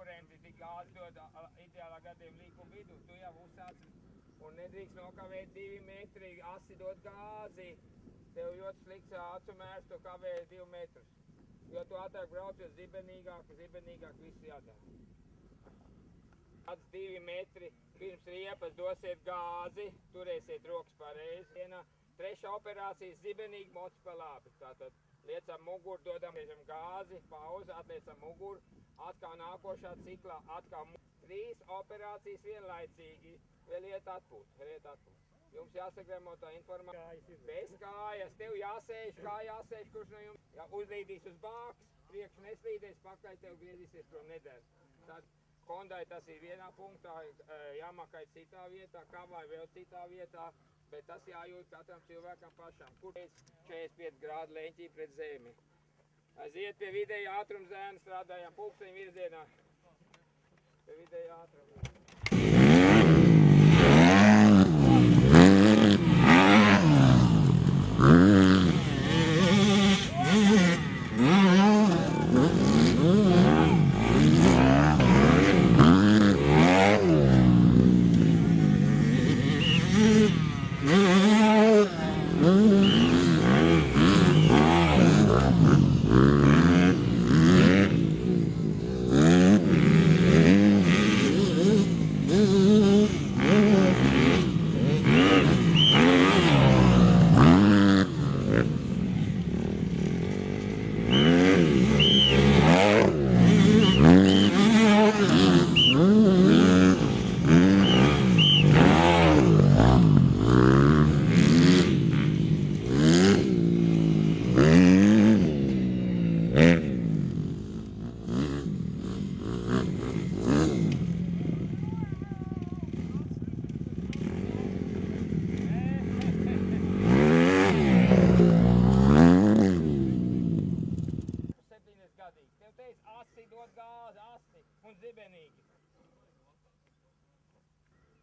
konkurenti tik gāzi dod ideālā gadījumā līku vidu. Tu jau uzsāc un nedrīkst nokavēt 2 metri asi dod gāzi. Tev ļoti slikts acu mērs, tu kavē 2 metrus. Jo tu ātrāk brauc, jo zibenīgāk viss jādara. Kāds 2 metri pirms riepas dosiet gāzi, turēsiet rokas pareizi. Trešā operācija zibenīgi moc pa labi. Tātad liecam muguru, dodam gāzi, pauze, atliecam muguru. Atkal nākošā ciklā, atkal 3 operācijas vienlaicīgi. Vēl iet atpūt. Jums jāsagremo tā informācija. Bez kājas, tev jāsēž, kā jāsēž, kurš no jums uzlīdīs uz bāks, priekš neslīdēs, pakaļ tev griezīsies prom nedēļ. Tad kondai tas ir vienā punktā, jāmakai citā vietā, kavai vēl citā vietā, bet tas jājūt katram cilvēkam pašam. Kur 45 grādu leņķī pret zemi. Aiziet pie vidēja ātruma zēna, strādājam pulksteņu virzienā. Pie vidēja ātruma.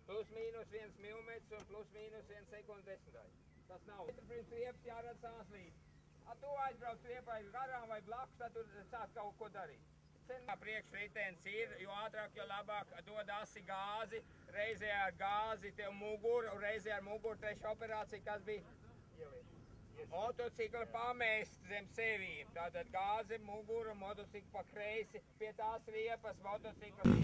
Plus mīnus 1 milimetrs un plus mīnus 1 sekundes desmitāji. Tas nav. Pirms riepas jārada sāslīt. Tu aizbrauc riepai garām vai blakus, tad tur sāk kaut ko darīt. Priekšritens ir, jo ātrāk, jo labāk dod asi gāzi, reizē ar gāzi tev muguru, reizē ar muguru trešā operācija, kas bija motocikli pamest zem sevīm. Tātad gāzi, muguru, motocikli pa kreisi, pie tās riepas motocikli.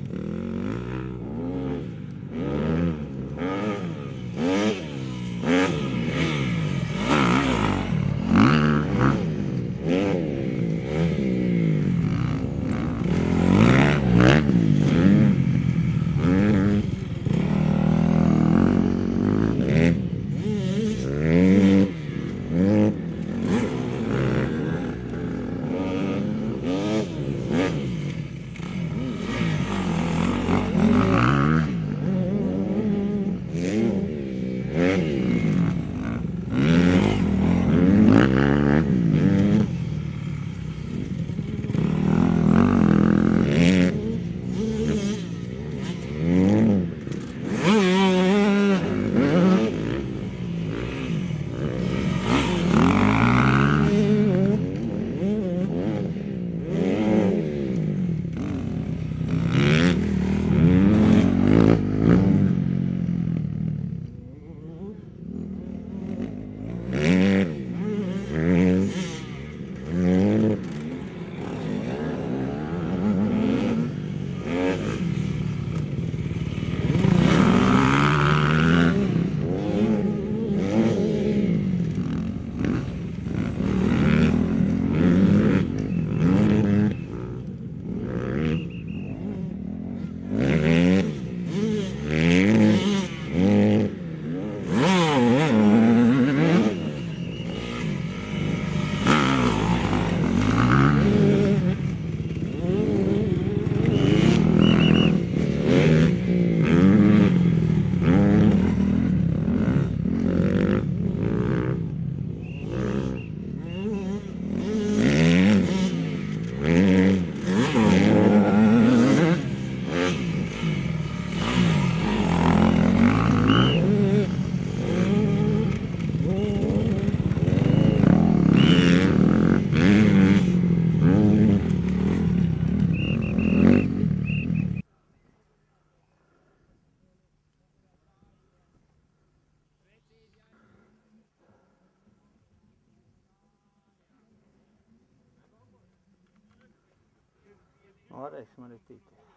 Varēsim arī tīties.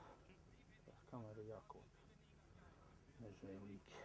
Tas kamēr ir jākopja. Nežēlīgi.